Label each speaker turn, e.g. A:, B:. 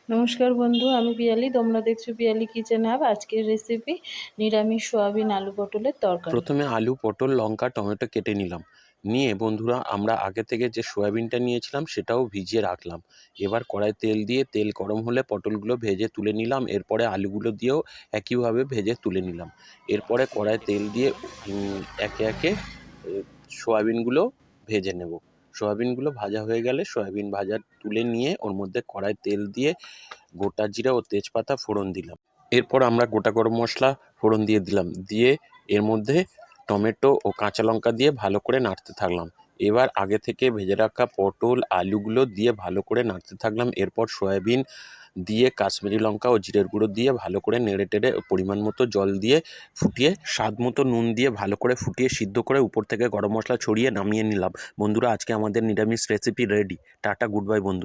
A: নমস্কার বন্ধু, আমি পিয়ালি। তোমরা দেখছো পিয়ালি কিচেন হাব। আজকের রেসিপি নিরামিষ সোয়াবিন আলু পটলের তরকারি।
B: প্রথমে আলু, পটল, লঙ্কা, টমেটো কেটে নিলাম। নিয়ে বন্ধুরা আমরা আগে থেকে যে সয়াবিনটা নিয়েছিলাম সেটাও ভিজিয়ে রাখলাম। এবার কড়ায় তেল দিয়ে তেল গরম হলে পটলগুলো ভেজে তুলে নিলাম। এরপরে আলুগুলো দিয়েও একইভাবে ভেজে তুলে নিলাম। এরপরে কড়ায় তেল দিয়ে একে একে সয়াবিনগুলো ভেজে নেব। সয়াবিনগুলো ভাজা হয়ে গেলে সয়াবিন ভাজা তুলে নিয়ে ওর মধ্যে কড়ায় তেল দিয়ে গোটা জিরা ও তেজপাতা ফোড়ন দিলাম। এরপর আমরা গোটা গরম মশলা ফোড়ন দিয়ে দিলাম। দিয়ে এর মধ্যে টমেটো ও কাঁচা লঙ্কা দিয়ে ভালো করে নাড়তে থাকলাম। এবার আগে থেকে ভেজে রাখা পটল আলুগুলো দিয়ে ভালো করে নাড়তে থাকলাম। এরপর সয়াবিন দিয়ে কাশ্মীরি লঙ্কা ও জিরের গুঁড়ো দিয়ে ভালো করে নেড়ে টেড়ে পরিমাণ মতো জল দিয়ে ফুটিয়ে স্বাদ মতো নুন দিয়ে ভালো করে ফুটিয়ে সিদ্ধ করে উপর থেকে গরম মশলা ছড়িয়ে নামিয়ে নিলাম। বন্ধুরা, আজকে আমাদের নিরামিষ recipe ready. Tata, good bye বন্ধু।